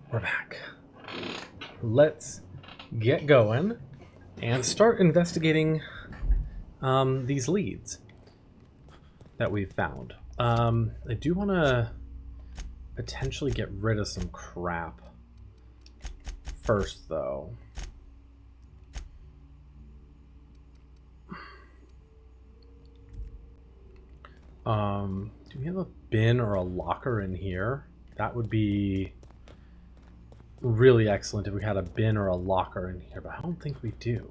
We're back. Let's get going and start investigating these leads that we've found. I do want to potentially get rid of some crap first, though. Do we have a bin or a locker in here? That would be really excellent if we had a bin or a locker in here, but I don't think we do.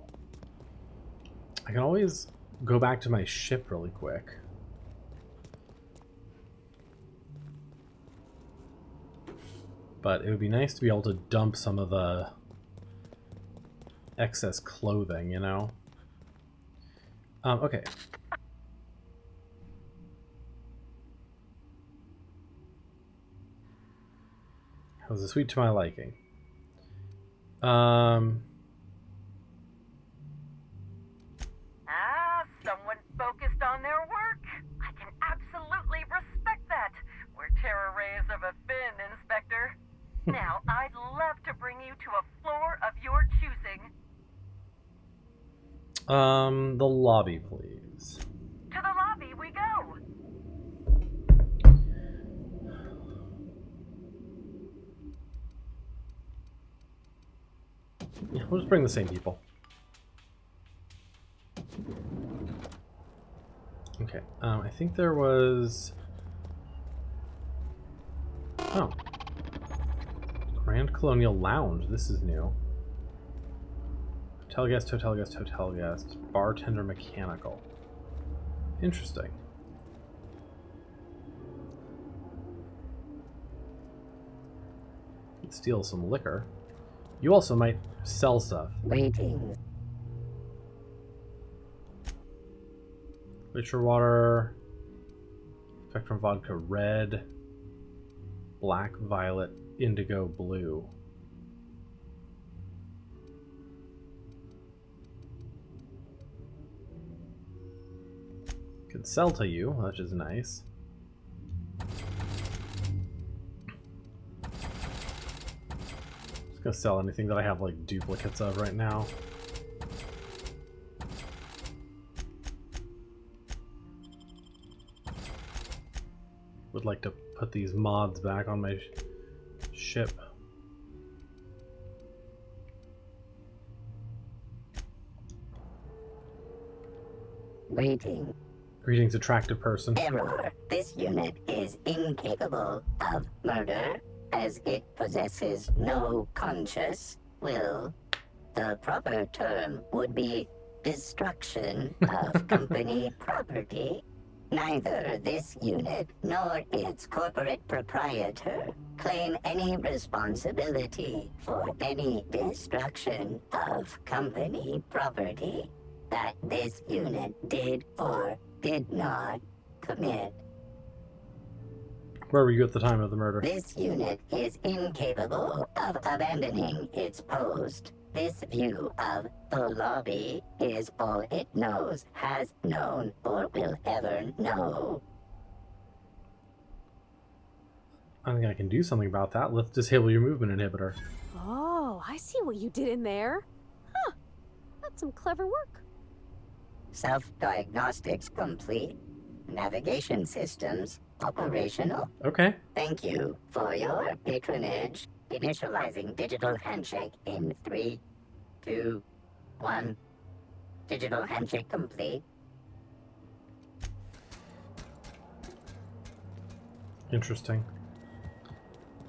I can always go back to my ship really quick. But it would be nice to be able to dump some of the excess clothing, you know? Okay. How's the sweet to my liking? Someone focused on their work. I can absolutely respect that. We're terror rays of a fin, Inspector. Now, I'd love to bring you to a floor of your choosing. The lobby, please. To the lobby we go. Yeah, we'll just bring the same people. Okay, I think there was... Oh. Grand Colonial Lounge, this is new. Hotel guest, hotel guest, hotel guest. Bartender mechanical. Interesting. Steal some liquor. You also might sell stuff. Waiting. Glacier water. Spectrum vodka red. Black, violet, indigo, blue. Could sell to you, which is nice. Just gonna sell anything that I have like duplicates of right now. Would like to put these mods back on my ship. Waiting. Greetings, attractive person. Error. This unit is incapable of murder, as it possesses no conscious will. The proper term would be destruction of company property. Neither this unit nor its corporate proprietor claim any responsibility for any destruction of company property that this unit did or did not commit. Where were you at the time of the murder? This unit is incapable of abandoning its post. This view of the lobby is all it knows, has known, or will ever know. I think I can do something about that. Let's disable your movement inhibitor. Oh, I see what you did in there. Huh, that's some clever work. Self-diagnostics complete. Navigation systems operational. Okay. Thank you for your patronage. Initializing digital handshake in 3, 2, 1. Digital handshake complete. Interesting.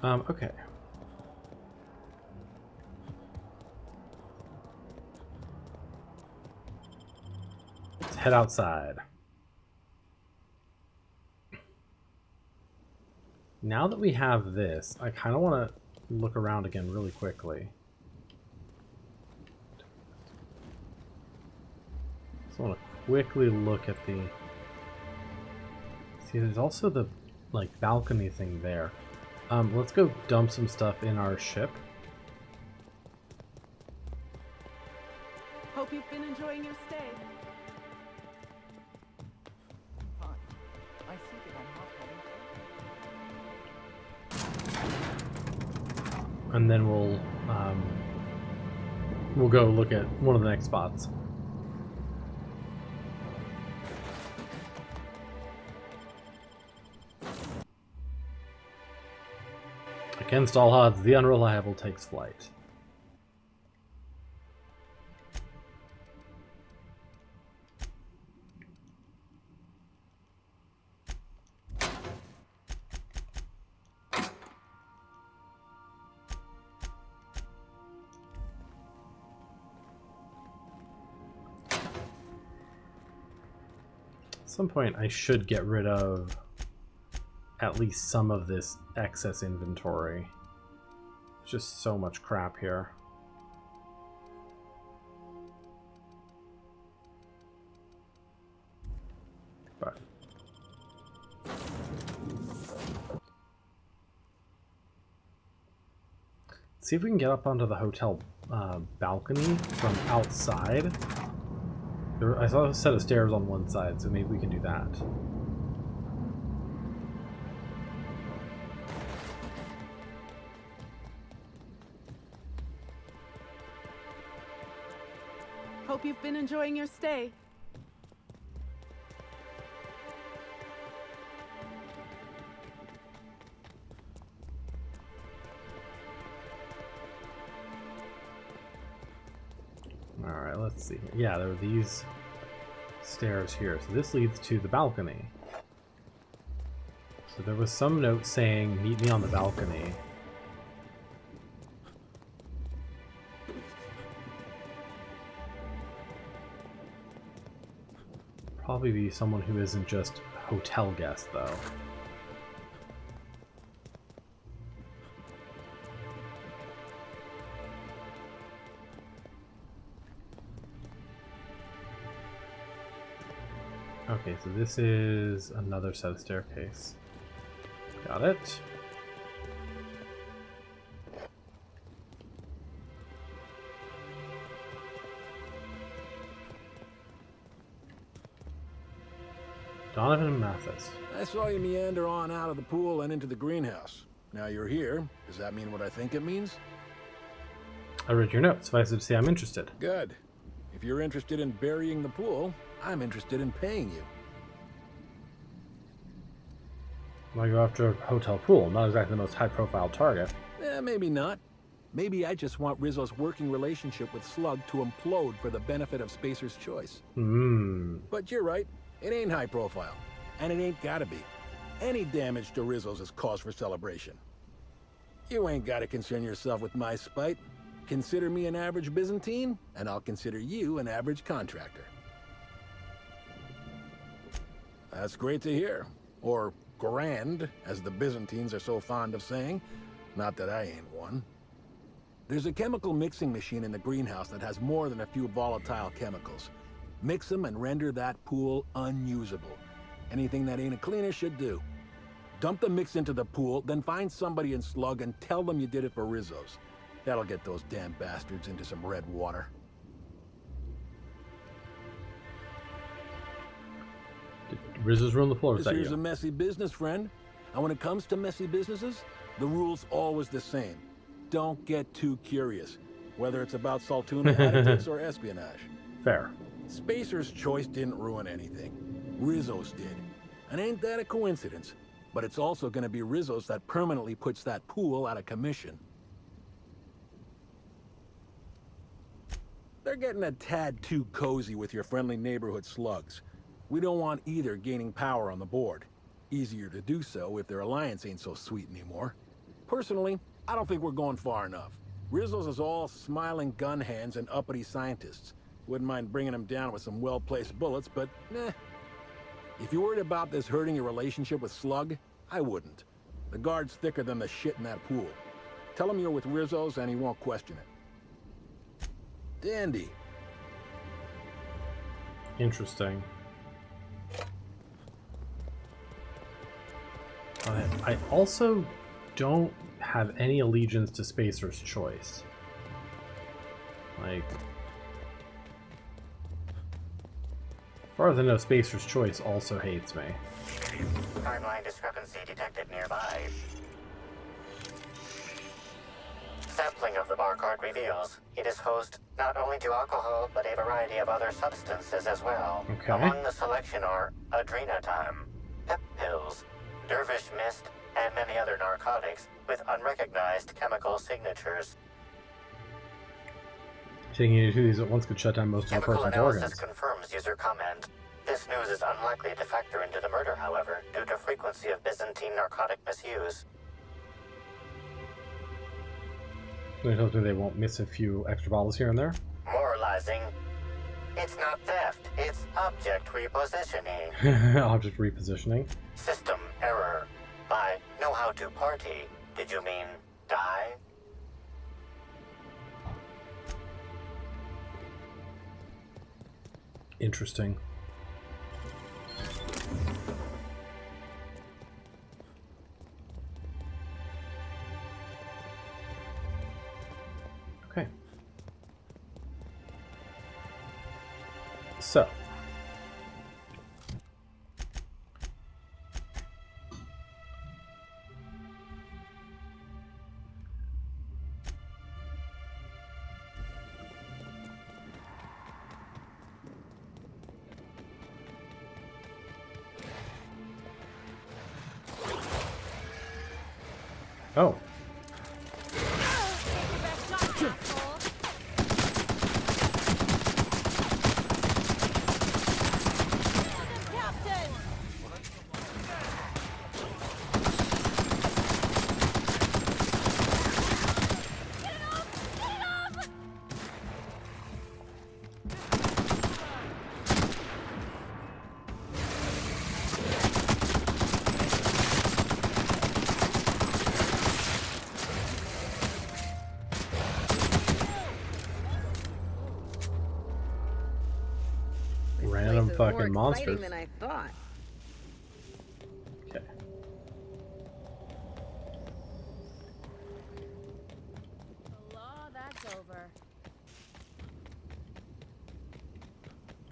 Okay. Let's head outside. Now that we have this, I kind of want to look around again really quickly. Just want to quickly look at the... See, there's also the, like, balcony thing there. Let's go dump some stuff in our ship. Hope you've been enjoying your stay. Fine. I see that I'm not having and then we'll go look at one of the next spots. Against all odds, the unreliable takes flight. At some point, I should get rid of at least some of this excess inventory. There's just so much crap here. But see if we can get up onto the hotel balcony from outside. I saw a set of stairs on one side, so maybe we can do that. Hope you've been enjoying your stay. Alright, let's see. Yeah, there are these stairs here. So this leads to the balcony. So there was some note saying, meet me on the balcony. Probably be someone who isn't just a hotel guest, though. Okay, so this is another set of staircase. Got it. Donovan and Mathis. I saw you meander on out of the pool and into the greenhouse. Now you're here. Does that mean what I think it means? I read your notes. Suffice it to say I'm interested. Good. If you're interested in burying the pool, I'm interested in paying you. Why go after a hotel pool? Not exactly the most high-profile target. Maybe not. Maybe I just want Rizzo's working relationship with Slug to implode for the benefit of Spacer's Choice. But you're right. It ain't high profile. And it ain't gotta be. Any damage to Rizzo's is cause for celebration. You ain't gotta concern yourself with my spite. Consider me an average Byzantine, and I'll consider you an average contractor. That's great to hear. Or grand, as the Byzantines are so fond of saying. Not that I ain't one. There's a chemical mixing machine in the greenhouse that has more than a few volatile chemicals. Mix them and render that pool unusable. Anything that ain't a cleaner should do. Dump the mix into the pool, then find somebody in Slug and tell them you did it for Rizzo's. That'll get those damn bastards into some red water. Did Rizzo's run the floor? This here's a messy business, friend. And when it comes to messy businesses, the rule's always the same. Don't get too curious, whether it's about Saltuna additives or espionage. Fair. Spacer's Choice didn't ruin anything. Rizzo's did. And ain't that a coincidence? But it's also gonna be Rizzo's that permanently puts that pool out of commission. They're getting a tad too cozy with your friendly neighborhood slugs. We don't want either gaining power on the board. Easier to do so if their alliance ain't so sweet anymore. Personally, I don't think we're going far enough. Rizzo's is all smiling gun hands and uppity scientists. Wouldn't mind bringing them down with some well-placed bullets, but nah. If you're worried about this hurting your relationship with Slug, I wouldn't. The guard's thicker than the shit in that pool. Tell him you're with Rizzo's and he won't question it. Dandy. Interesting. I also don't have any allegiance to Spacer's Choice. Like, as far as I know, Spacer's Choice also hates me. Timeline discrepancy detected nearby. sampling of the barcode reveals it is host not only to alcohol, but a variety of other substances as well. Okay. Among the selection are adrenatime, pep pills, dervish mist, and many other narcotics with unrecognized chemical signatures. Taking you to these at once could shut down most of a Chemical person's analysis organs. confirms user comment. This news is unlikely to factor into the murder, however, due to frequency of Byzantine narcotic misuse. It tells me they won't miss a few extra bottles here and there. Moralizing. It's not theft, it's object repositioning. Object repositioning. System error. By know how to party, did you mean die? Interesting. Okay. So. Oh. Random fucking monsters. Than I thought. Okay. Law, that's over.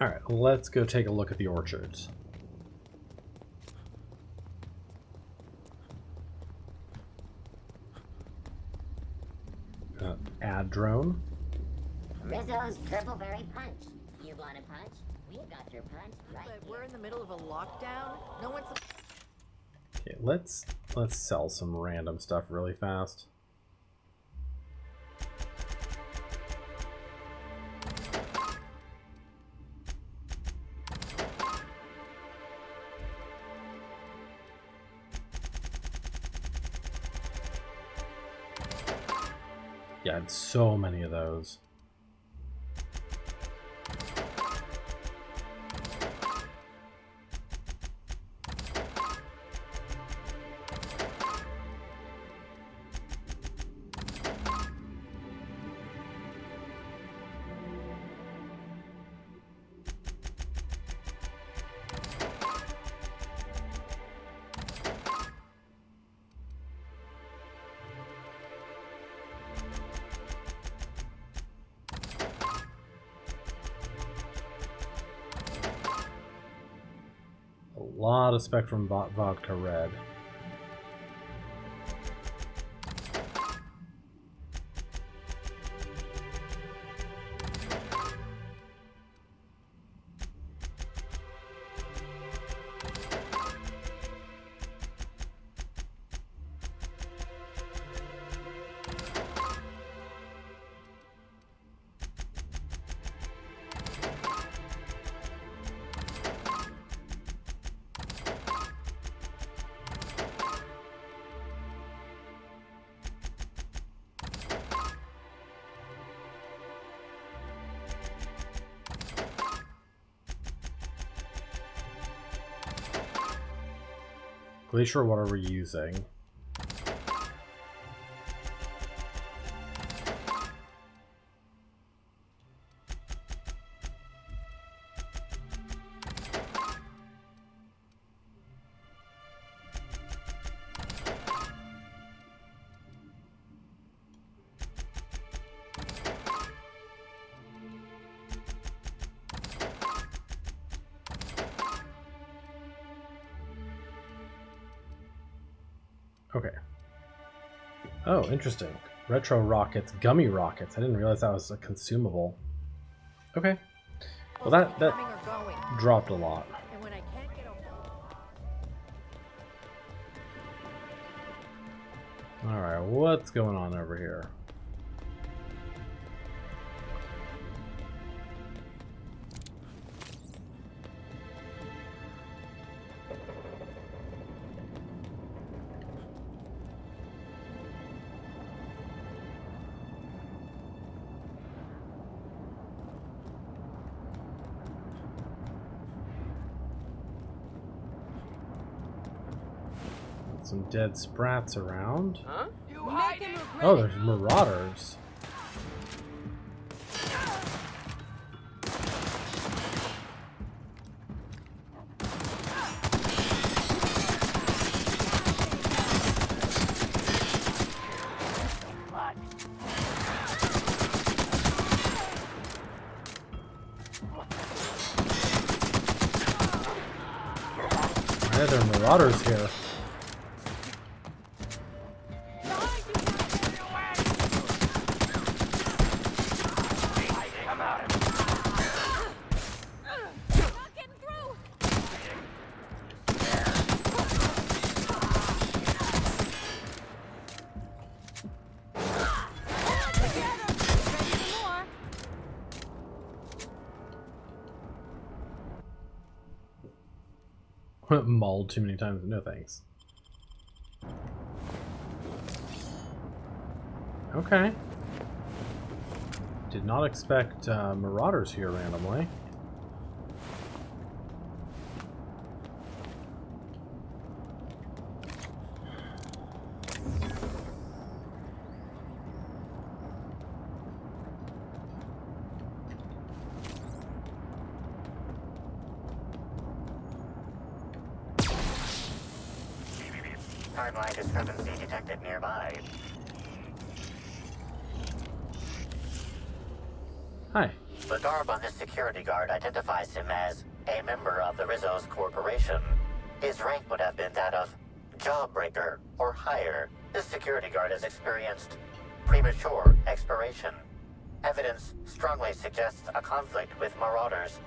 Alright, let's go take a look at the orchards. Add drone. Rizzo's Purpleberry Punch. You want a punch? We've got your punch right But here. we're in the middle of a lockdown. No one's. Okay, let's sell some random stuff really fast. Yeah, I had so many of those. A lot of Spectrum Vodka Red. Glacier, what are we using? Okay. Oh, interesting. Retro rockets, gummy rockets. I didn't realize that was a consumable. Okay. Well, that Coming or going. dropped a lot. And when I can't get a Alright, what's going on over here? Some dead sprats around. Make him regret Oh, it. there's marauders. Yeah, there are marauders here. Not getting through. Together. Ready for more. Mauled too many times. No thanks. Okay. Did not expect marauders here randomly. Timeline discrepancy detected nearby. Hi. The garb on this security guard identifies him as a member of the Rizzo's corporation. His rank would have been that of jawbreaker or higher. This security guard has experienced premature expiration. Evidence strongly suggests a conflict with marauders.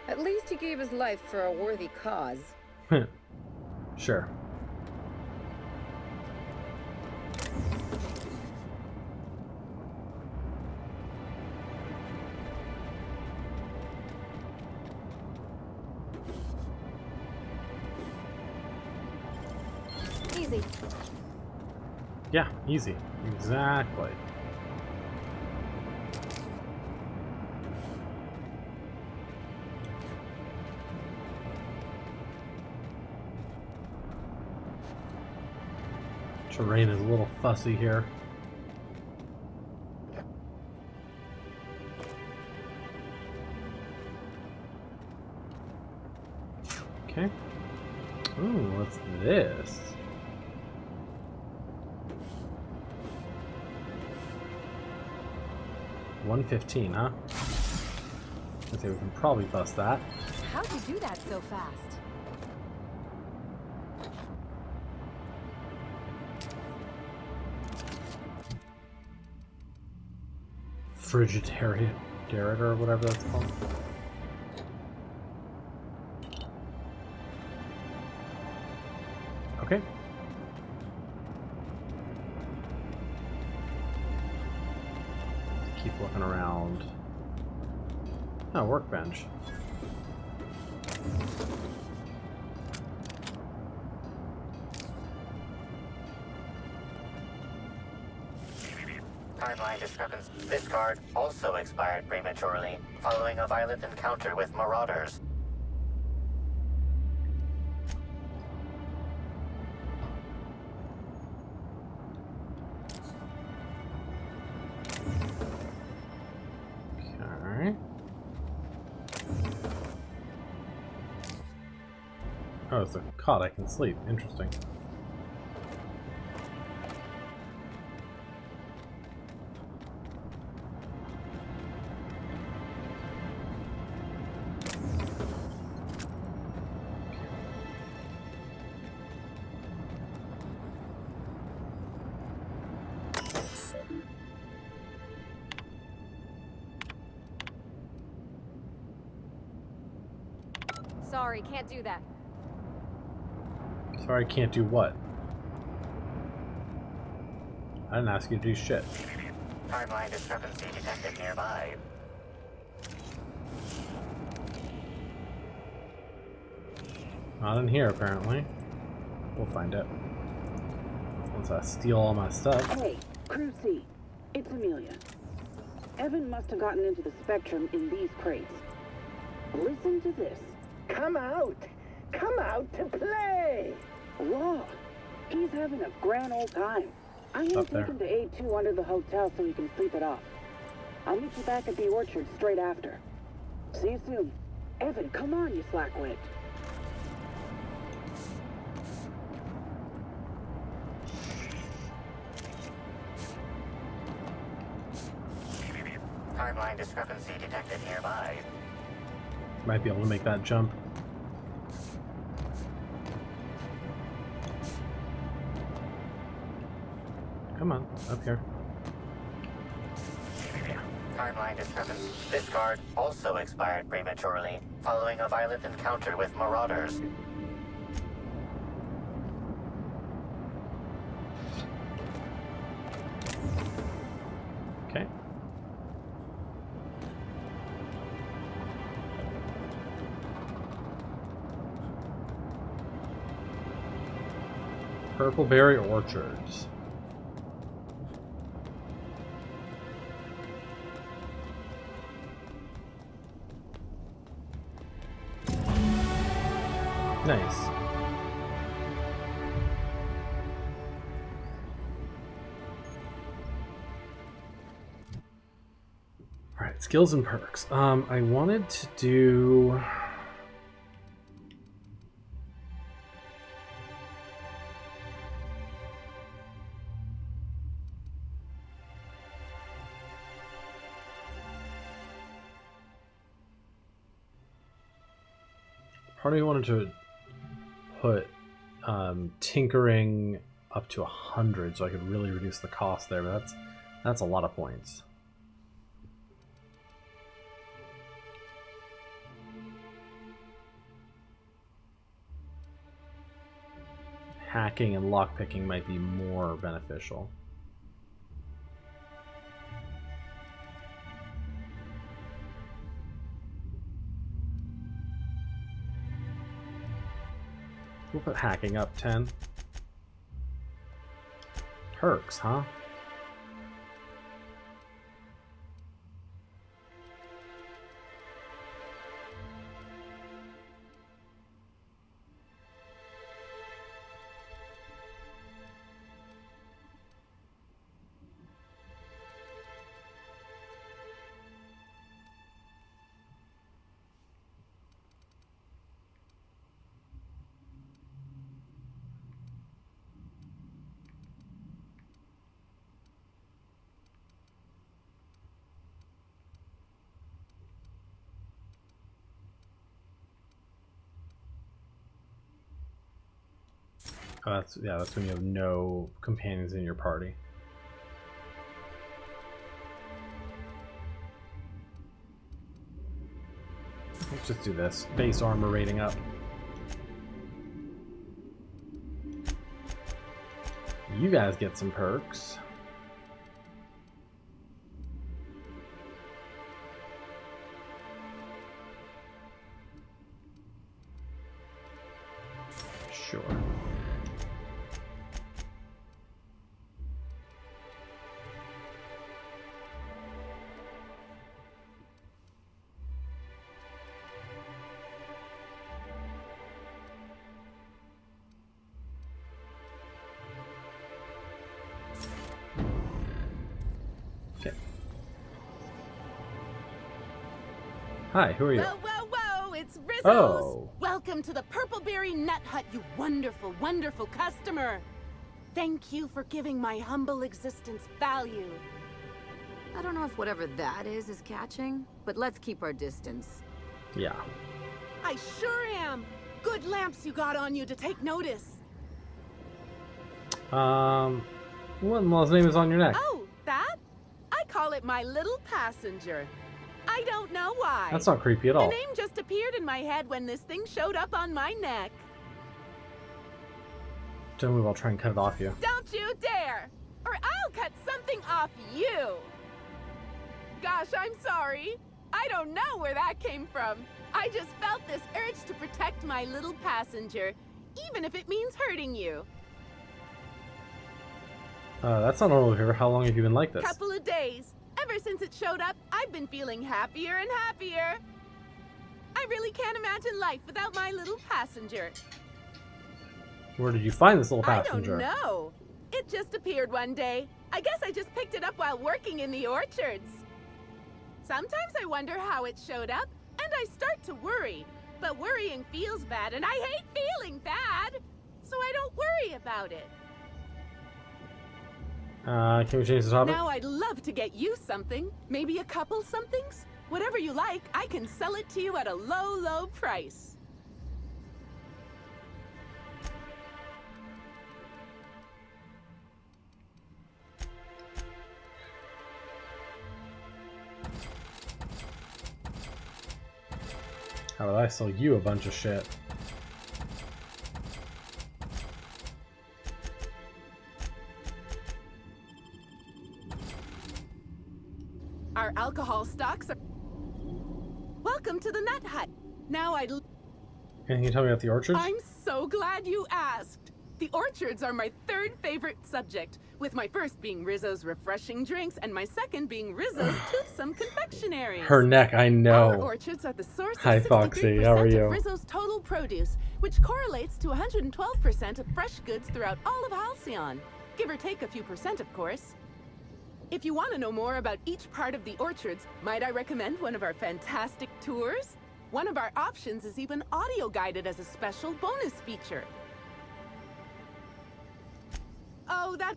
At least he gave his life for a worthy cause. Sure. Easy. Yeah, easy. Exactly. Terrain is a little fussy here. Okay. Ooh, what's this? $115, huh? Okay, we can probably bust that. How'd you do that so fast? Frigidaire or whatever that's called. Okay. Keep looking around. Oh, workbench. Timeline discrepancy. This card also expired prematurely following a violent encounter with marauders. Okay. Oh, it's a cot I can sleep. Interesting. Sorry, can't do that. Sorry, can't do what? I didn't ask you to do shit. Timeline discrepancy detected nearby. Not in here, apparently. We'll find it. Once I steal all my stuff. Hey, Crew C. It's Amelia. Evan must have gotten into the Spectrum in these crates. Listen to this. Come out! Come out to play! Raw. He's having a grand old time. I'm gonna Up there. take him to A2 under the hotel so he can sleep it off. I'll meet you back at the orchard straight after. See you soon. Evan, come on, you slackwit. Timeline discrepancy detected nearby. Might be able to make that jump. Come on, up here. Timeline discrepancy. This card also expired prematurely, following a violent encounter with marauders. Okay. Purpleberry Orchards. Nice. Alright, skills and perks. I wanted to do... Part of me wanted to put tinkering up to 100 so I could really reduce the cost there, but that's a lot of points. Hacking and lockpicking might be more beneficial. We'll put hacking up 10. Perks, huh? Oh, that's when you have no companions in your party. Let's just do this. Base armor rating up. You guys get some perks. Sure. Hi, who are you? Whoa, whoa, whoa! It's Rizzo's! Oh. Welcome to the Purpleberry Nut Hut, you wonderful, wonderful customer! Thank you for giving my humble existence value. I don't know if whatever that is catching, but let's keep our distance. Yeah. I sure am! Good lamps you got on you to take notice. What in law's name is on your neck? Oh, that? I call it my little passenger. I don't know why. That's not creepy at The all. name just appeared in my head when this thing showed up on my neck. Don't move, I'll try and cut it off you. Don't you dare! Or I'll cut something off you! Gosh, I'm sorry. I don't know where that came from. I just felt this urge to protect my little passenger, even if it means hurting you. That's not normal here. How long have you been like this? Couple of days. Ever since it showed up, I've been feeling happier and happier. I really can't imagine life without my little passenger. Where did you find this little passenger? I don't know. It just appeared one day. I guess I just picked it up while working in the orchards. Sometimes I wonder how it showed up, and I start to worry. But worrying feels bad, and I hate feeling bad. So I don't worry about it. Can we change the topic? Now I'd love to get you something. Maybe a couple somethings? Whatever you like, I can sell it to you at a low, low price. How about I sell you a bunch of shit? Our alcohol stocks are... Welcome to the Nut Hut. Now I'd... Can you tell me about the orchards? I'm so glad you asked. The orchards are my third favorite subject, with my first being Rizzo's refreshing drinks and my second being Rizzo's toothsome confectionery. Her neck, I know. Our orchards are the source Hi, of Foxy. 63% How are you? of Rizzo's total produce, which correlates to 112% of fresh goods throughout all of Halcyon. Give or take a few percent, of course. If you want to know more about each part of the orchards, might I recommend one of our fantastic tours? One of our options is even audio guided as a special bonus feature. Oh, that...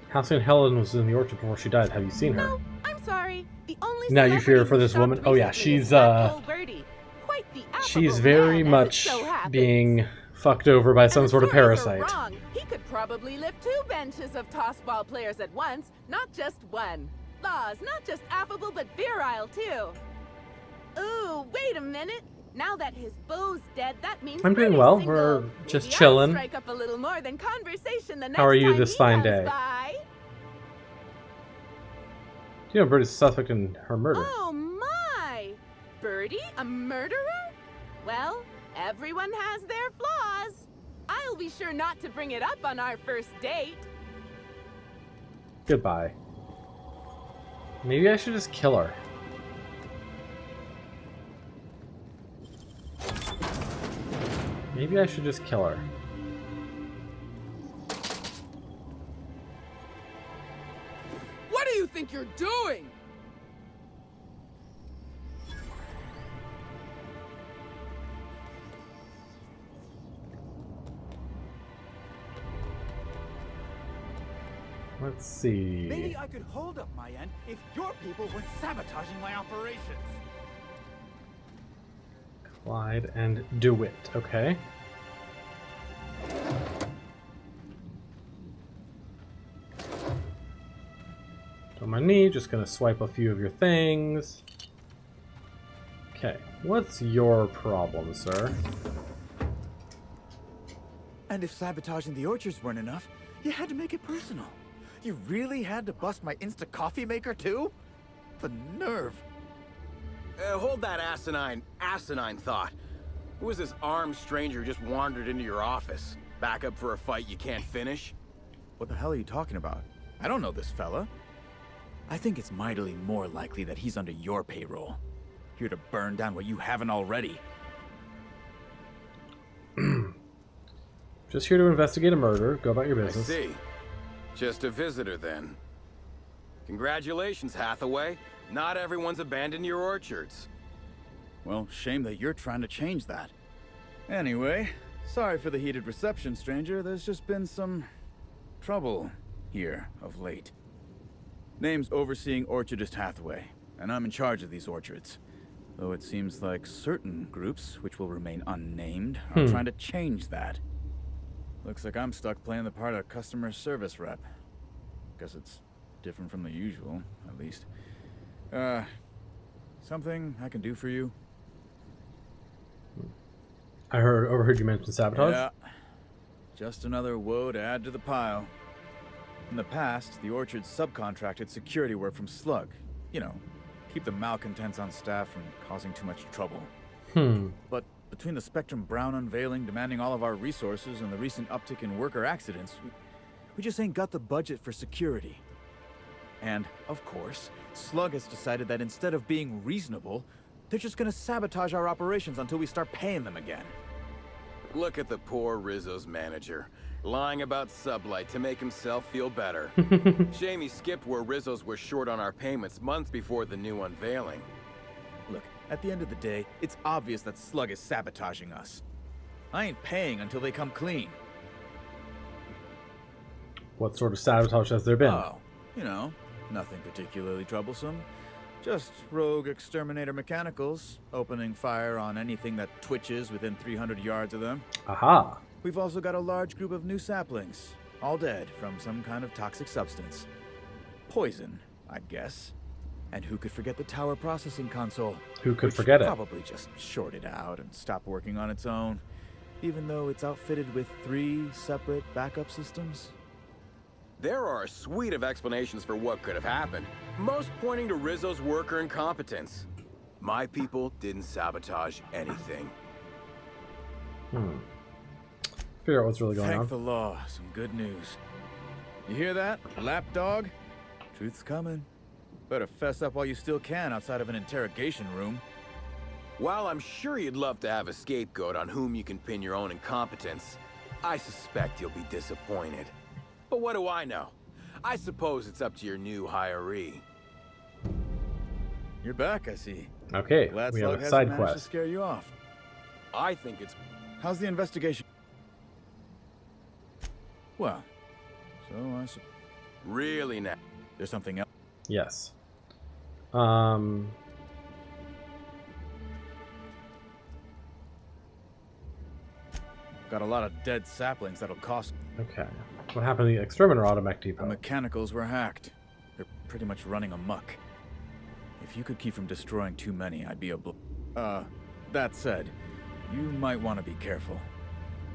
Halcyon Helen was in the orchard before she died. Have you seen her? No, I'm sorry. The only Now you fear celebrity for who this shopped woman? Oh yeah, recently is she's that old birdie. Quite the she's affable very man, as it much so happens. being fucked over by some And sort of as far as parasite. we're wrong, he could probably lift 2 benches of tossball players at once, not just one. Laws, not just affable, but virile, too. Ooh, wait a minute. Now that his beau's dead, that means I'm doing Birdie's well. single. We're just Maybe I'll chilling. strike up a little more than conversation the next How are you time this he fine comes day? by. Do you know Birdie's suspect in her murder? Oh my! Birdie, a murderer? Well, everyone has their flaws. I'll be sure not to bring it up on our first date. Goodbye. Maybe I should just kill her. Maybe I should just kill her. What do you think you're doing? Let's see. Maybe I could hold up my end if your people weren't sabotaging my operations. Clyde and DeWitt. Okay. On my knee, just gonna swipe a few of your things. Okay, what's your problem, sir? And if sabotaging the orchards weren't enough, you had to make it personal. You really had to bust my instant coffee maker too? The nerve. Hold that asinine thought. Who was this armed stranger who just wandered into your office? Back up for a fight you can't finish? What the hell are you talking about? I don't know this fella. I think it's mightily more likely that he's under your payroll. Here to burn down what you haven't already. Just here to investigate a murder. Go about your I business. see. Just a visitor then. Congratulations, Hathaway. Not everyone's abandoned your orchards. Well, shame that you're trying to change that. Anyway, sorry for the heated reception, stranger. There's just been some trouble here of late. Name's Overseeing Orchardist Hathaway, and I'm in charge of these orchards. Though it seems like certain groups, which will remain unnamed, are trying to change that. Looks like I'm stuck playing the part of customer service rep. Guess it's different from the usual, at least. Something I can do for you? I overheard you mention sabotage. Yeah. Just another woe to add to the pile. In the past, the Orchards subcontracted security work from Slug. You know, keep the malcontents on staff from causing too much trouble. But between the Spectrum Brown unveiling demanding all of our resources and the recent uptick in worker accidents, we just ain't got the budget for security. And, of course, Slug has decided that instead of being reasonable, they're just gonna sabotage our operations until we start paying them again. Look at the poor Rizzo's manager, lying about Sublight to make himself feel better. Shame he skipped where Rizzo's were short on our payments months before the new unveiling. Look, at the end of the day, it's obvious that Slug is sabotaging us. I ain't paying until they come clean. What sort of sabotage has there been? Oh, you know, nothing particularly troublesome. Just rogue exterminator mechanicals, opening fire on anything that twitches within 300 yards of them. Aha! We've also got a large group of new saplings, all dead from some kind of toxic substance. Poison, I'd guess. And who could forget the tower processing console? Who could forget it? Probably just shorted out and stopped working on its own, even though it's outfitted with 3 separate backup systems. There are a suite of explanations for what could have happened, most pointing to Rizzo's worker incompetence. My people didn't sabotage anything. Figure out what's really going on. Thank the law, some good news. You hear that, lapdog? Truth's coming. Better fess up while you still can outside of an interrogation room. While I'm sure you'd love to have a scapegoat on whom you can pin your own incompetence, I suspect you'll be disappointed. But what do I know? I suppose it's up to your new hiree. You're back, I see. Okay, Glad we have Slug a hasn't side managed to quest. scare you off. I think it's... How's the investigation? Well, so I suppose... Really now. There's something else? Yes. Got a lot of dead saplings that'll cost... Okay. What happened to the exterminator automech The depot? mechanicals were hacked. They're pretty much running amok. If you could keep from destroying too many, I'd be a that said, you might want to be careful.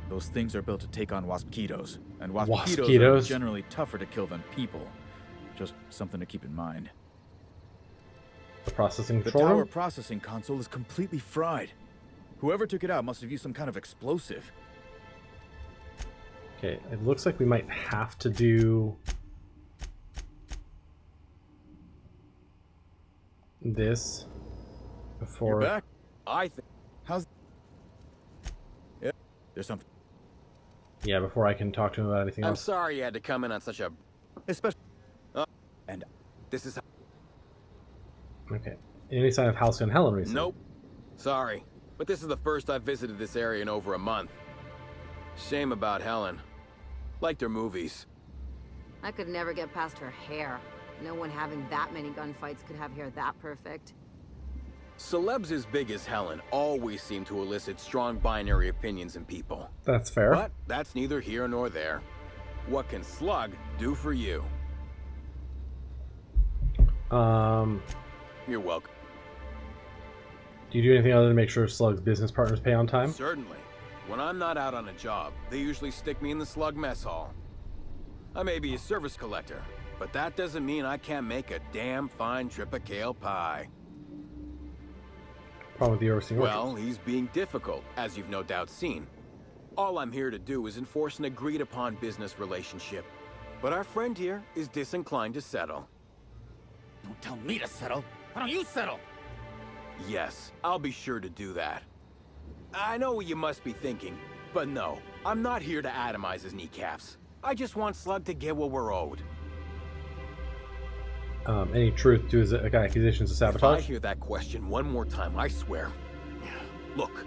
Those things are built to take on waspitos, and waspitos are Waspitos? generally tougher to kill than people. Just something to keep in mind. The processing The control tower room? processing console is completely fried. Whoever took it out must have used some kind of explosive. Okay, it looks like we might have to do this before. You're back? I think... How's... Yeah, there's something... Yeah, before I can talk to him about anything I'm else. sorry you had to come in on such a... Especially... and this is... Okay. Any sign of Halcyon Helen recently? Nope. Sorry, but this is the first I've visited this area in over a month. Shame about Helen. Liked her movies. I could never get past her hair. No one having that many gunfights could have hair that perfect. Celebs as big as Helen always seem to elicit strong binary opinions in people. That's fair. But that's neither here nor there. What can Slug do for you? You're welcome. Do you do anything other than make sure Slug's business partners pay on time? Certainly. When I'm not out on a job, they usually stick me in the Slug mess hall. I may be a service collector, but that doesn't mean I can't make a damn fine trip of kale pie. Problem with the overseeing Well, orchards. he's being difficult, as you've no doubt seen. All I'm here to do is enforce an agreed-upon business relationship. But our friend here is disinclined to settle. Don't tell me to settle. Why don't you settle? Yes, I'll be sure to do that. I know what you must be thinking, but no, I'm not here to atomize his kneecaps. I just want Slug to get what we're owed. Any truth to his accusations of If I sabotage? hear that question one more time, I swear. Look,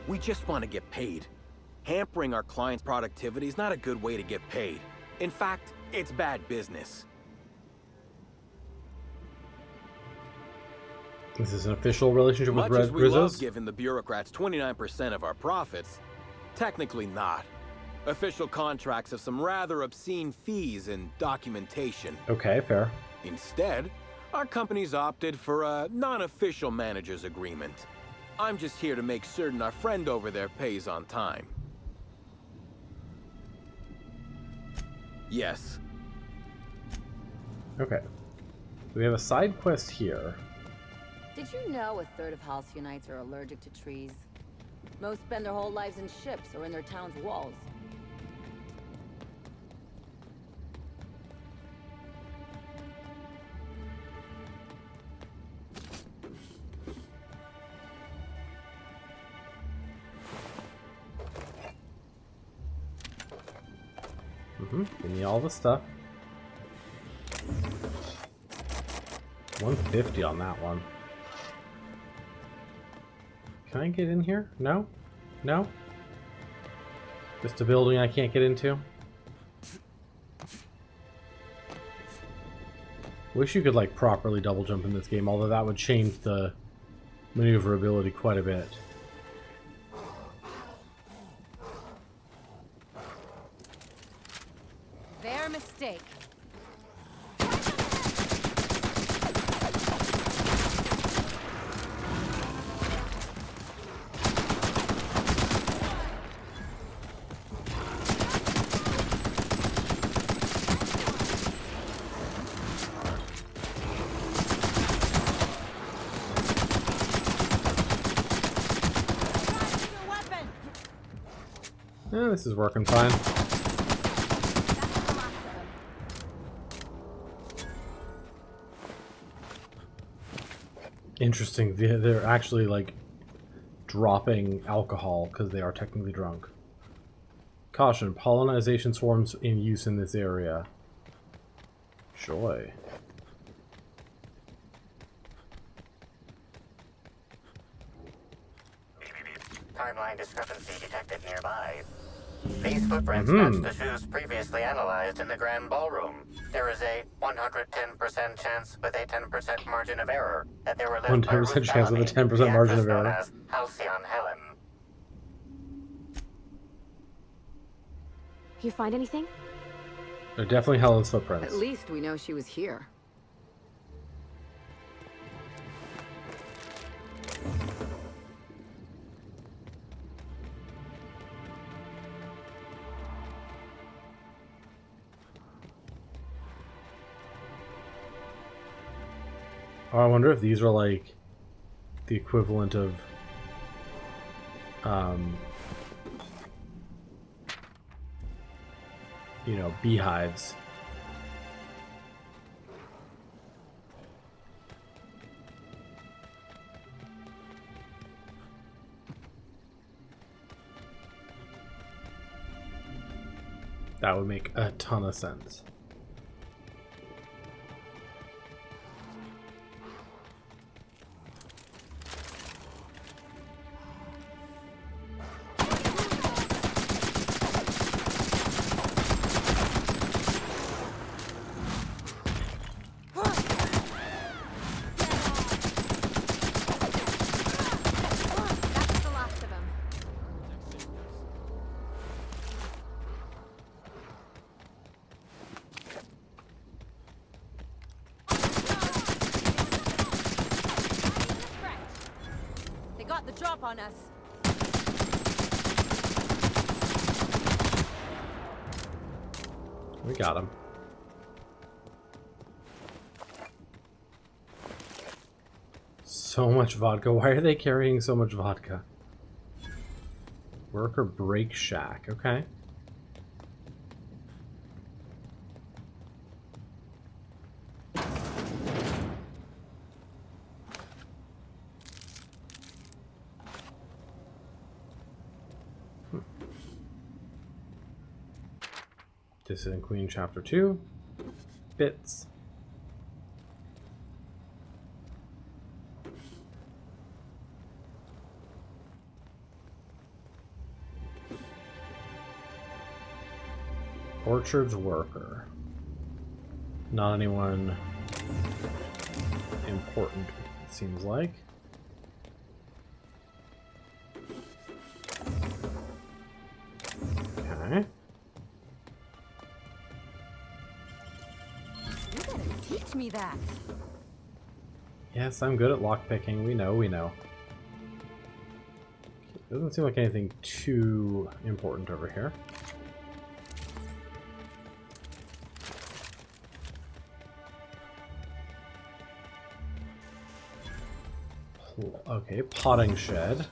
we just want to get paid. Hampering our clients' productivity is not a good way to get paid. In fact, it's bad business. This is an official relationship with Much as we love Rizzo's? giving the bureaucrats 29% of our profits, technically not. Official contracts have some rather obscene fees and documentation. Okay, fair. Instead, Our company's opted for a non-official manager's agreement. I'm just here to make certain our friend over there pays on time. Yes. Okay. We have a side quest here. Did you know a third of Halcyonites are allergic to trees? Most spend their whole lives in ships or in their town's walls. Give me all the stuff. 150 on that one. Can I get in here? No? No? Just a building I can't get into? Wish you could like properly double jump in this game, although that would change the maneuverability quite a bit. Their mistake. Yeah, this is working fine. Interesting. They're actually like dropping alcohol because they are technically drunk. Caution: pollinization swarms in use in this area. Joy. Timeline discrepancy detected nearby. These footprints match the shoes previously analyzed in the Grand Ballroom. There is a 110% chance with a 10% margin of error that they were left by 110% chance with a 10% margin of error. As Halcyon Helen. You find anything? They're definitely Helen's footprints. At least we know she was here. Oh, I wonder if these are like the equivalent of you know, beehives. That would make a ton of sense. The drop on us. We got him. So much vodka. Why are they carrying so much vodka? Worker Break Shack. Okay. Dissident Queen Chapter 2. Bits. Orchards worker. Not anyone important, it seems like. Okay. You better teach me that. Yes, I'm good at lockpicking. We know, we know. Doesn't seem like anything too important over here. Okay, potting shed.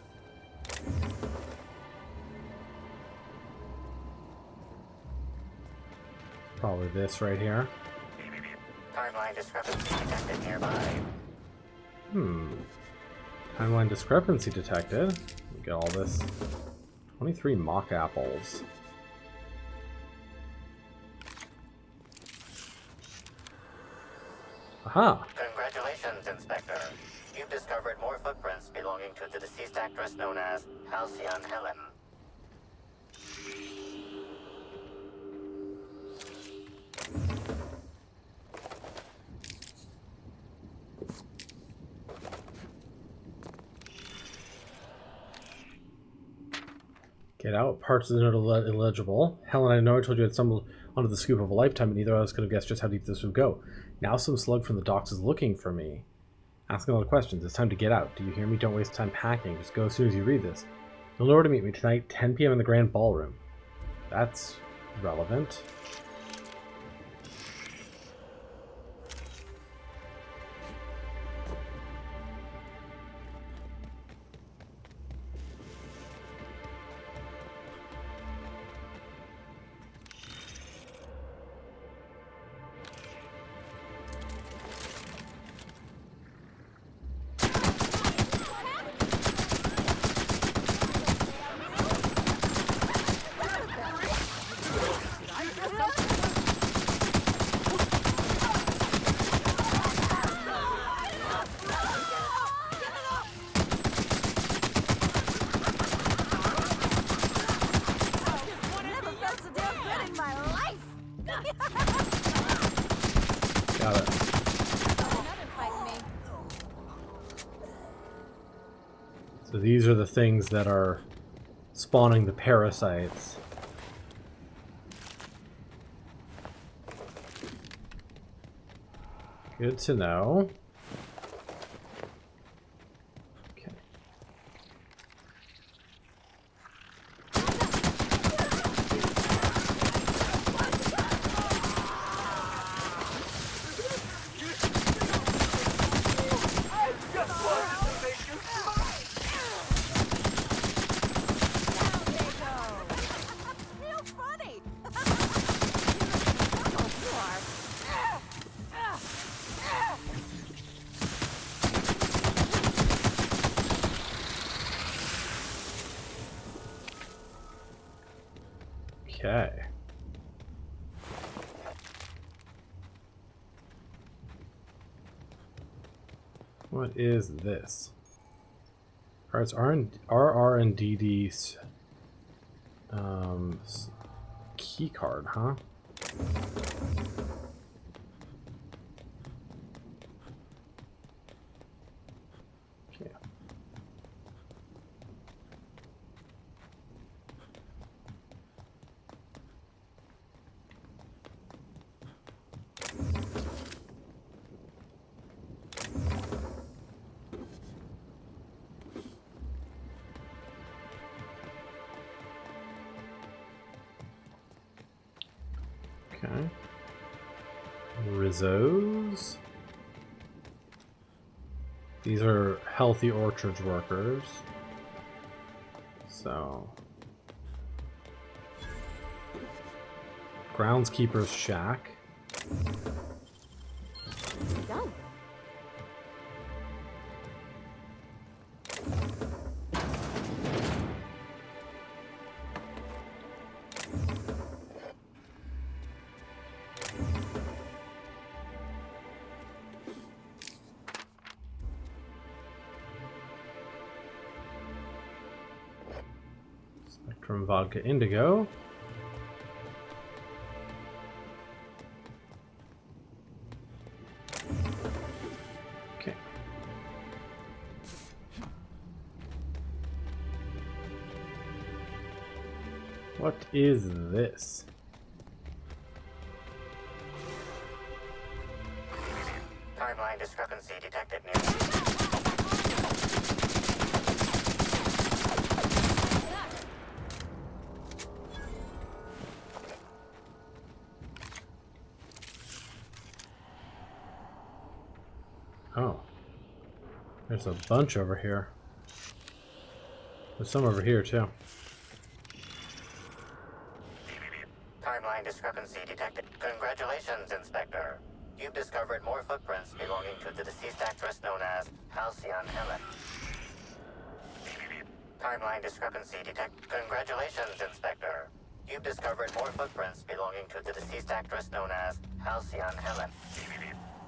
Probably this right here. Timeline discrepancy detected nearby. Timeline discrepancy detected. We get all this. 23 mock apples. Aha! Congratulations, Inspector. You've discovered more footprints belonging to the deceased actress known as Halcyon Helen. Get out. Parts of the note illegible. Helen, I know I told you I'd stumbled onto the scoop of a lifetime, but neither of us could have guessed just how deep this would go. Now some slug from the docks is looking for me. Asking a lot of questions. It's time to get out. Do you hear me? Don't waste time packing. Just go as soon as you read this. You'll know where to meet me tonight, 10 p.m. in the Grand Ballroom. That's relevant. Got it. So these are the things that are spawning the parasites. Good to know. Okay. Okay. What is this? Alright, it's RR&DD's key card, huh? Okay. Okay. Rizzo's. These are Healthy Orchards workers. So. Groundskeeper's shack. Done. Spectrum Vodka Indigo. Okay. What is this? Timeline Timeline discrepancy detected near. Oh. There's a bunch over here. There's some over here, too. Timeline discrepancy detected. Congratulations, Inspector. You've discovered more footprints belonging to the deceased actress known as Halcyon Helen. Timeline discrepancy detected. Congratulations, Inspector. You've discovered more footprints belonging to the deceased actress known as Halcyon Helen.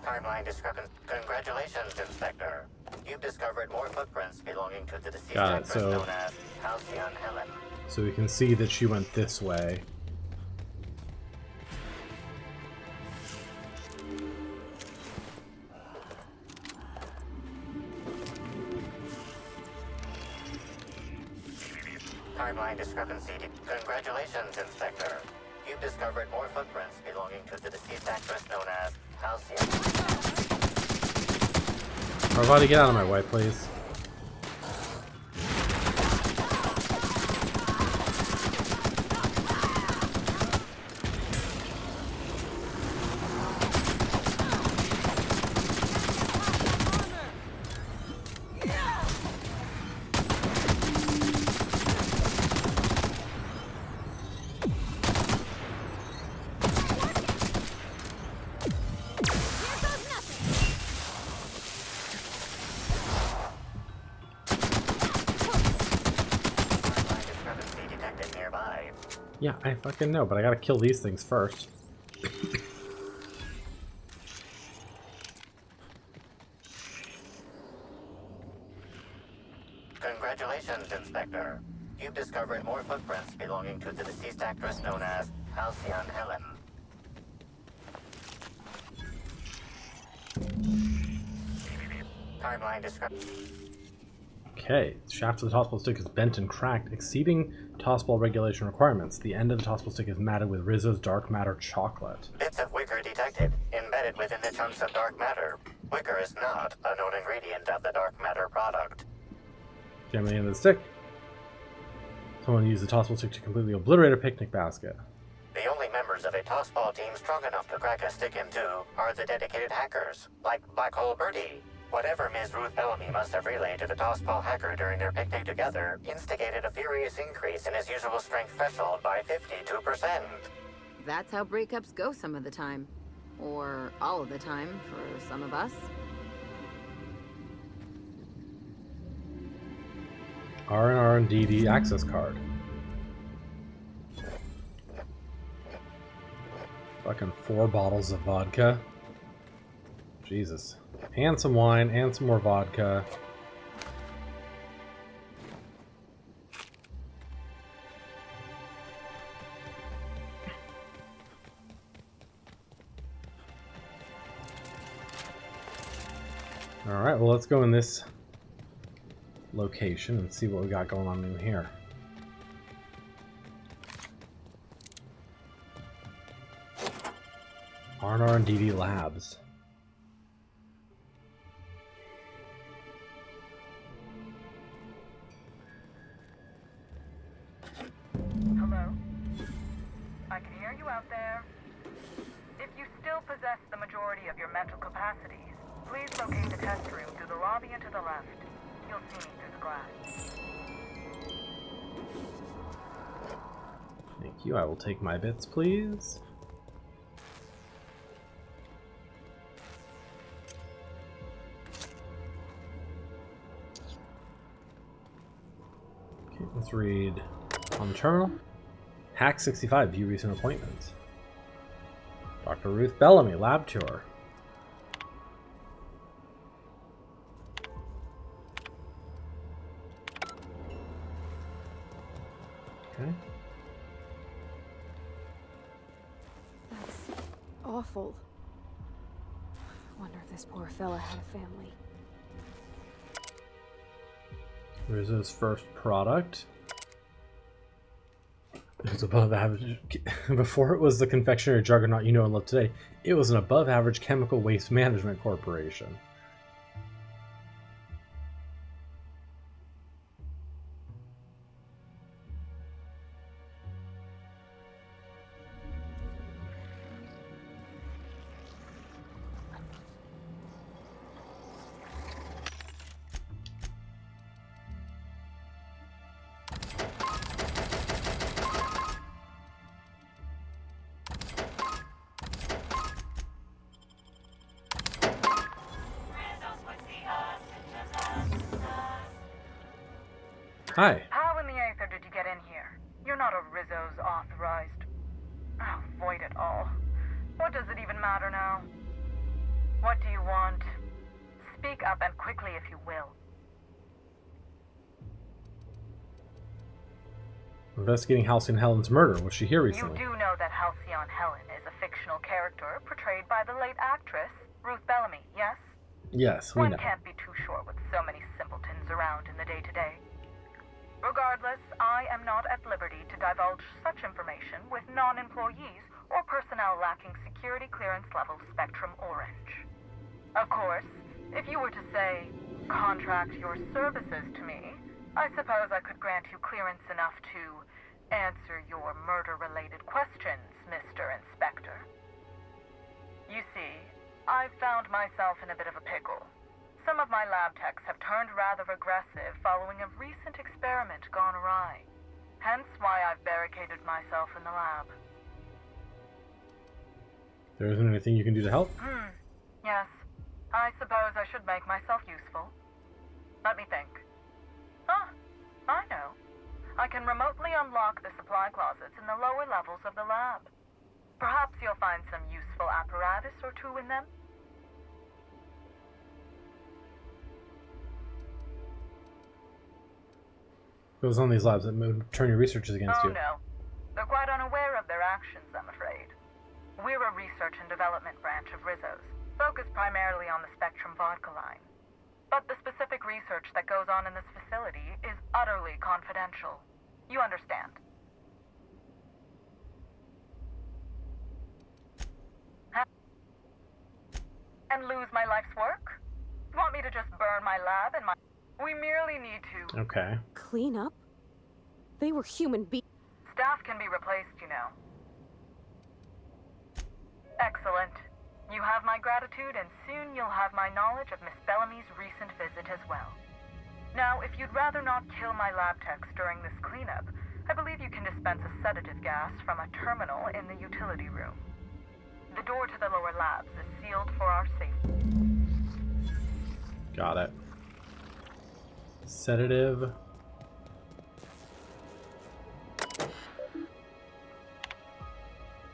Timeline discrepancy. Congratulations, Inspector. You've discovered more footprints belonging to the deceased actress known as Halcyon Helen. So we can see that she went this way. Timeline discrepancy. Congratulations, Inspector. You've discovered more footprints belonging to the deceased actress known as Halcyon. Parvati, get out of my way, please. Yeah, I fucking know, but I gotta kill these things first. Congratulations, Inspector. You've discovered more footprints belonging to the deceased actress known as Halcyon Helen. Timeline discrepancy. Okay, the shaft of the tossball stick is bent and cracked, exceeding tossball regulation requirements. The end of the tossball stick is matted with Rizzo's dark matter chocolate. Bits of wicker detected, embedded within the chunks of dark matter. Wicker is not a known ingredient of the dark matter product. Jam the end of the stick. Someone used the tossball stick to completely obliterate a picnic basket. The only members of a tossball team strong enough to crack a stick in two are the dedicated hackers, like Black Hole Birdie. Whatever Ms. Ruth Bellamy must have relayed to the tossball hacker during their picnic together instigated a furious increase in his usual strength threshold by 52%. That's how breakups go some of the time. Or all of the time for some of us. RR&DD access card. Fucking 4 bottles of vodka. Jesus. And some wine, and some more vodka. Alright, well let's go in this location and see what we got going on in here. RR&DD Labs. Hello? I can hear you out there. If you still possess the majority of your mental capacities, please locate the test room through the lobby and to the left. You'll see me through the glass. Thank you. I will take my bits, please. Okay, let's read on the terminal. Hack 65, view recent appointments. Dr. Ruth Bellamy, lab tour. Okay. That's awful. Wonder if this poor fella had a family. Rizzo's first product. It's was above average. Before it was the confectionery juggernaut you know and love today, it was an above average chemical waste management corporation. Hi. How in the aether did you get in here? You're not a Rizzo's authorized. Oh, void it all. What does it even matter now? What do you want? Speak up and quickly if you will. Investigating Halcyon Helen's murder. Was she here recently? You do know that Halcyon Helen is a fictional character portrayed by the late actress, Ruth Bellamy, yes? Yes, we know. One can't be too sure with so many simpletons around in the day-to-day. Regardless, I am not at liberty to divulge such information with non-employees or personnel lacking security clearance level Spectrum Orange. Of course, if you were to say, contract your services to me, I suppose I could grant you clearance enough to answer your murder-related questions, Mr. Inspector. You see, I've found myself in a bit of a pickle. Some of my lab techs have turned rather aggressive following a recent experiment gone awry. Hence why I've barricaded myself in the lab. There isn't anything you can do to help? Yes. I suppose I should make myself useful. Let me think. I know. I can remotely unlock the supply closets in the lower levels of the lab. Perhaps you'll find some useful apparatus or two in them. Goes on these labs that turn your researchers against you. Oh no. They're quite unaware of their actions, I'm afraid. We're a research and development branch of Rizzo's, focused primarily on the Spectrum vodka line. But the specific research that goes on in this facility is utterly confidential. You understand? And lose my life's work? Want me to just burn my lab and my... We merely need to... Okay. Clean up? They were human beings. Staff can be replaced, you know. Excellent. You have my gratitude, and soon you'll have my knowledge of Miss Bellamy's recent visit as well. Now, if you'd rather not kill my lab techs during this cleanup, I believe you can dispense a sedative gas from a terminal in the utility room. The door to the lower labs is sealed for our safety. Got it. Sedative.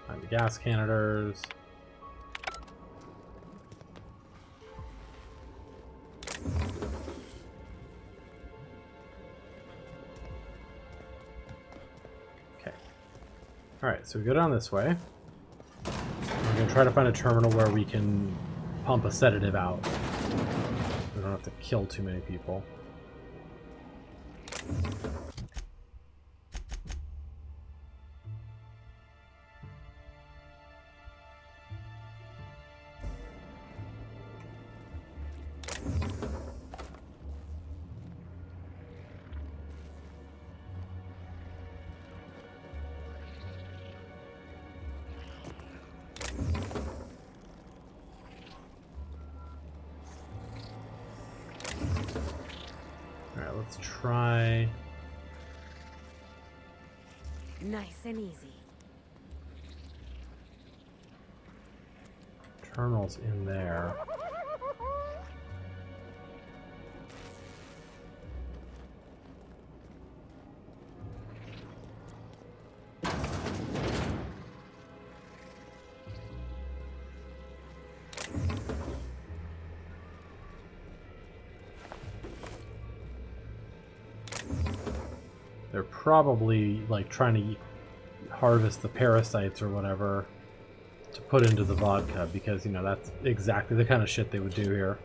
Find the gas canisters. Okay. Alright, so we go down this way. We're going to try to find a terminal where we can pump a sedative out. We don't have to kill too many people. Let's try. Nice and easy. Terminals in there. They're probably like trying to harvest the parasites or whatever to put into the vodka, because you know that's exactly the kind of shit they would do here.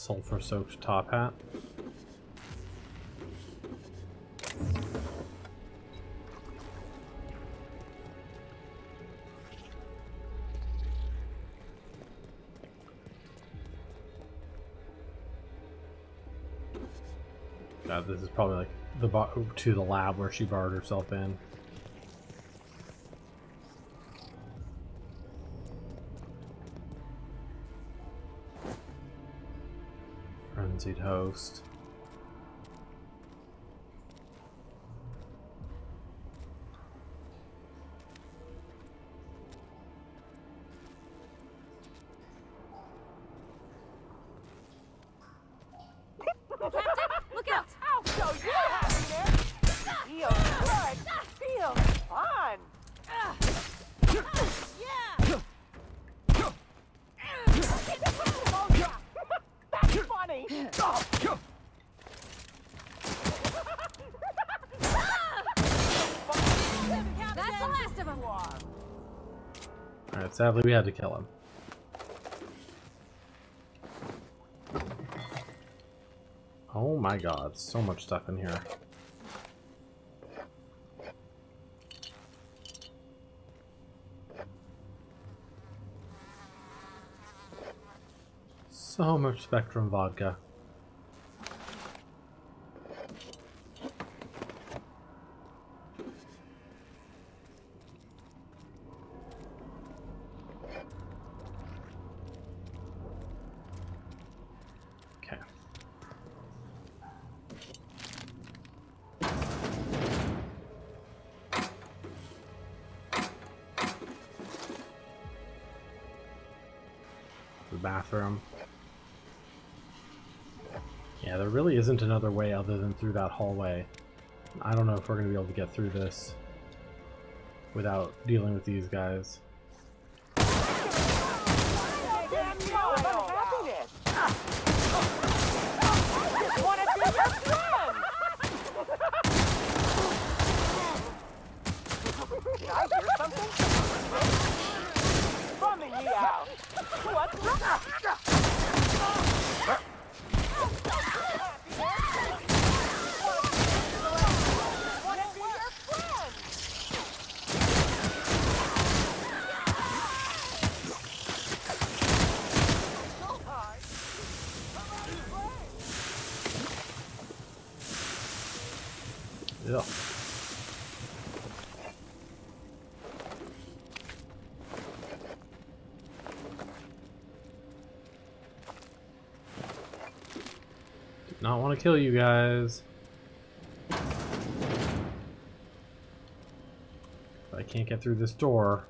sulfur-soaked top hat. God, this is probably like the lab where she barred herself in. Frenzied host. Look out! So you're happy there? Feels good. Feels fun. That's funny. That's the last of them. Alright, sadly we had to kill him. Oh my god, so much stuff in here. So much Spectrum vodka. Okay. The bathroom. Yeah, there really isn't another way other than through that hallway. I don't know if we're going to be able to get through this without dealing with these guys. Did I hear something? Bumming me out. What's wrong? Yeah. Did not want to kill you guys. But I can't get through this door.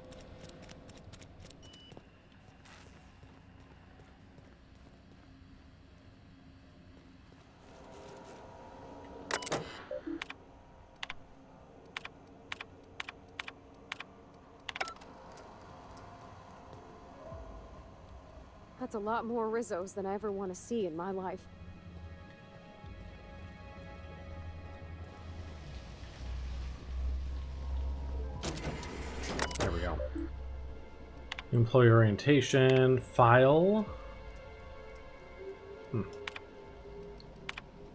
That's a lot more Rizzos than I ever want to see in my life. There we go. Employee orientation, file.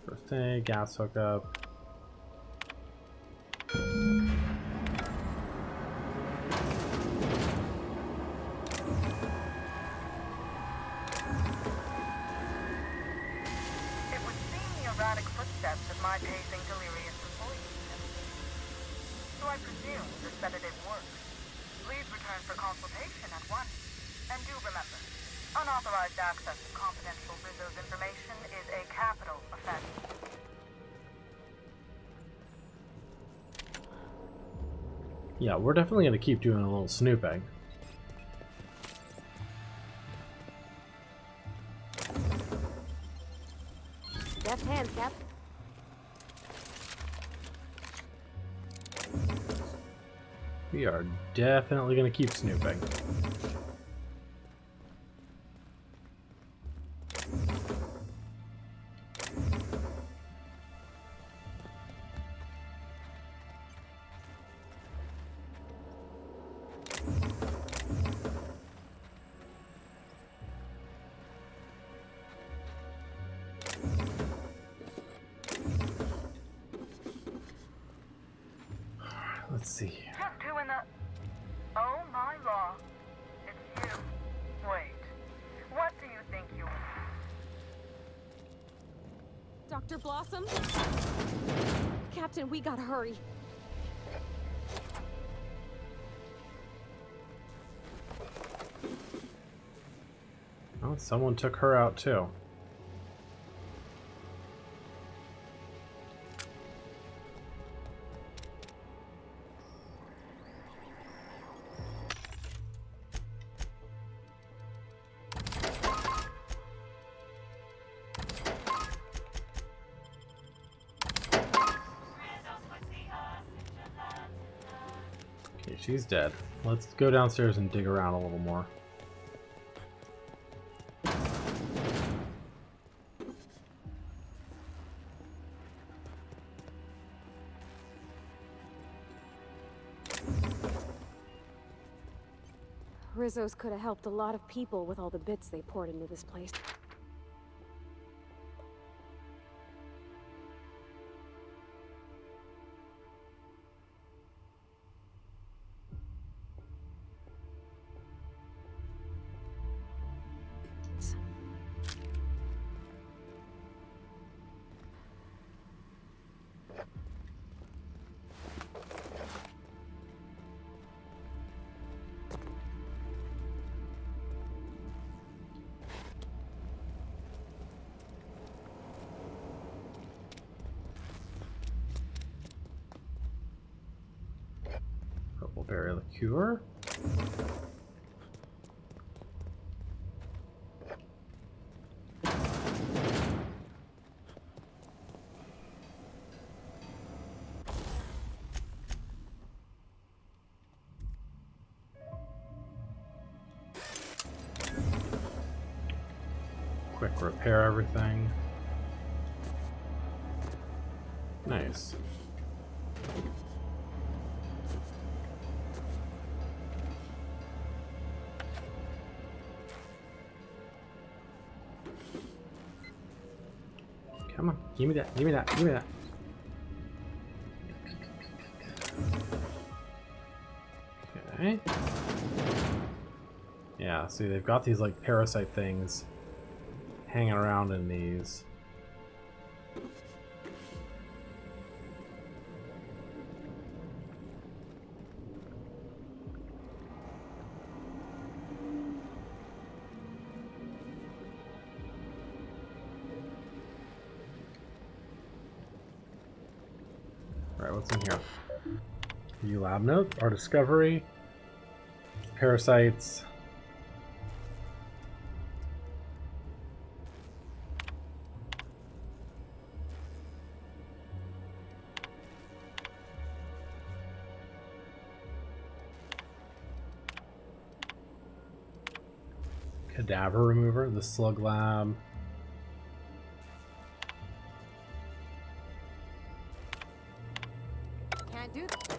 First aid, gas hookup. It would seem the erratic footsteps of my pacing delirious employees. So I presume the sedative works. Please return for consultation at once. And do remember, unauthorized access to confidential Rizzo's information is a capital offense. Yeah, we're definitely going to keep doing a little snooping. Deft hands, Cap. We are definitely going to keep snooping. Let's see. Just who in the... Oh my law. It's you. Wait. What do you think you are? Dr. Blossom? Captain, we gotta hurry. Oh, someone took her out too. Okay, she's dead. Let's go downstairs and dig around a little more. Rizzo's could have helped a lot of people with all the bits they poured into this place. Purpleberry liqueur. Quick repair everything. Nice. Come on, give me that, give me that, give me that. Okay. Yeah, see, they've got these like parasite things hanging around in these. Alright, what's in here? New lab note, our discovery, parasites. Cadaver remover, the slug lab. Can't do that.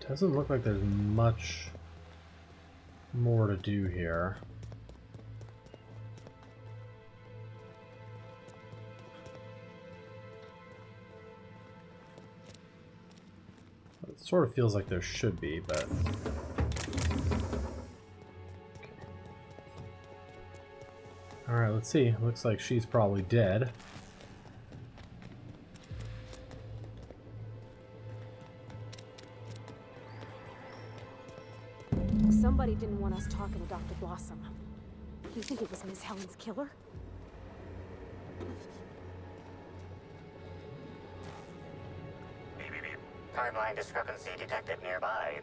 Doesn't look like there's much more to do here. It sort of feels like there should be, but... Alright, let's see. Looks like she's probably dead. Somebody didn't want us talking to Dr. Blossom. You think it was Miss Helen's killer? Timeline discrepancy detected nearby.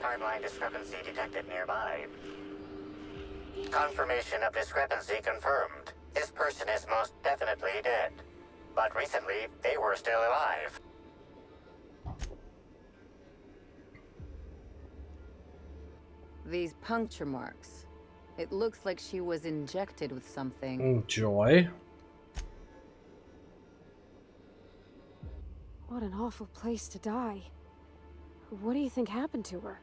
Timeline discrepancy detected nearby. Confirmation of discrepancy confirmed. This person is most definitely dead. But recently, they were still alive. These puncture marks. It looks like she was injected with something. Oh, joy. What an awful place to die. What do you think happened to her?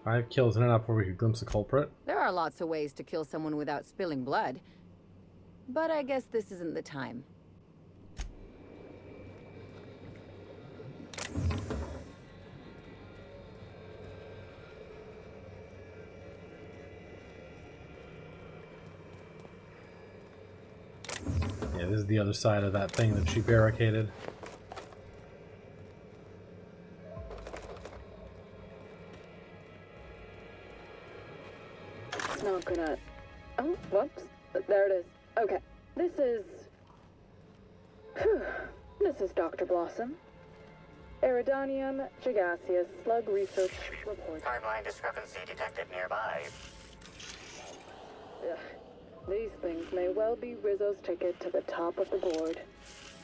5 kills in and out before we could glimpse the culprit. There are lots of ways to kill someone without spilling blood. But I guess this isn't the time. Yeah, this is the other side of that thing that she barricaded. It's not gonna... Oh, whoops. There it is. Okay. This is... Phew. This is Dr. Blossom. Iridanium gigaseous slug research report. Timeline discrepancy detected nearby. Ugh. These things may well be Rizzo's ticket to the top of the board.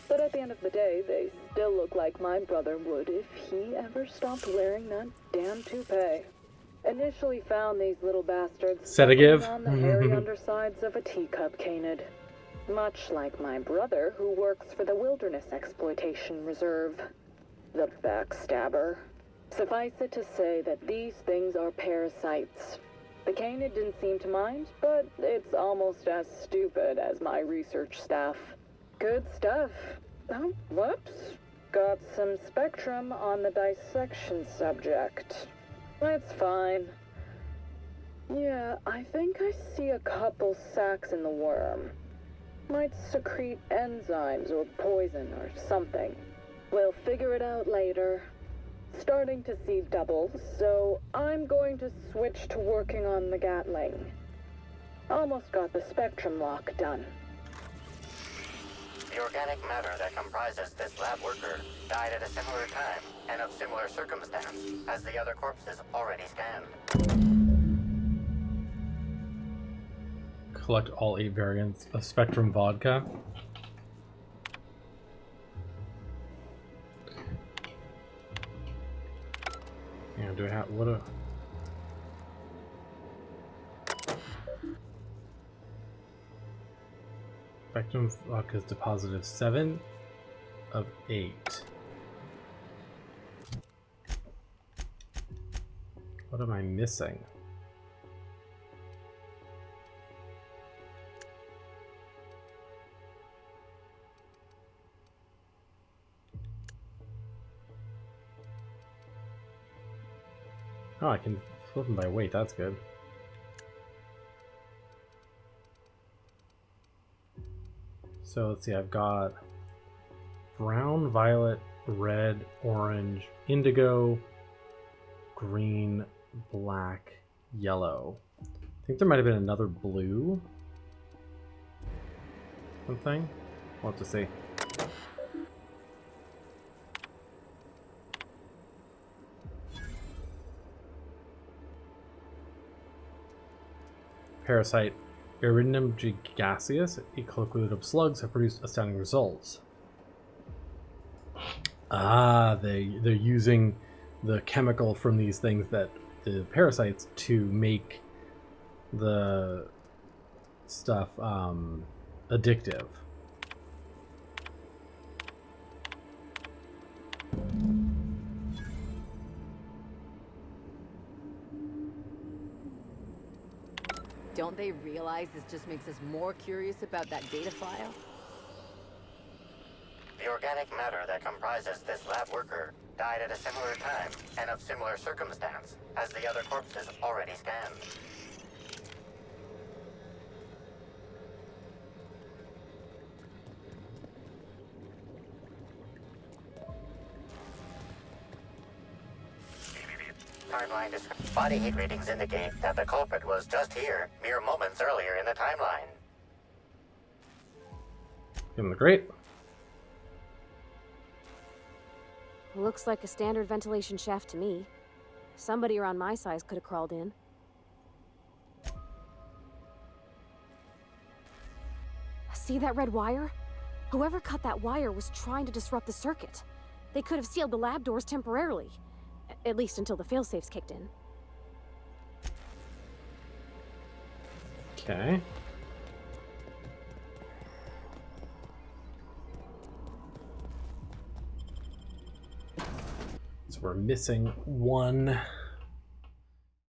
But at the end of the day, they still look like my brother would if he ever stopped wearing that damn toupee. Initially found these little bastards Sedative. on the hairy undersides of a teacup canid. Much like my brother, who works for the Wilderness Exploitation Reserve. The backstabber. Suffice it to say that these things are parasites. The canid didn't seem to mind, but it's almost as stupid as my research staff. Good stuff. Oh, whoops. Got some spectrum on the dissection subject. That's fine. Yeah, I think I see a couple sacs in the worm. Might secrete enzymes or poison or something. We'll figure it out later. Starting to see doubles, so I'm going to switch to working on the Gatling. Almost got the spectrum lock done. The organic matter that comprises this lab worker died at a similar time and of similar circumstance as the other corpses already scanned. Collect all 8 variants of Spectrum vodka. Yeah, do I have what a Spectrum vodka is deposited 7 of 8. What am I missing? Oh, I can flip them by weight. That's good. So let's see. I've got brown, violet, red, orange, indigo, green, black, yellow. I think there might have been another blue. Something. We'll have to see. Parasite Iridium gigaseous ecoloculative slugs have produced astounding results. Ah, they're using the chemical from these things, that the parasites, to make the stuff addictive. Don't they realize this just makes us more curious about that data file? The organic matter that comprises this lab worker died at a similar time and of similar circumstance as the other corpses already scanned. Timeline body heat readings indicate that the culprit was just here mere moments earlier in the timeline. Give him the crate. Looks like a standard ventilation shaft to me. Somebody around my size could have crawled in. See that red wire? Whoever cut that wire was trying to disrupt the circuit. They could have sealed the lab doors temporarily. At least until the failsafes kicked in. Okay. So we're missing one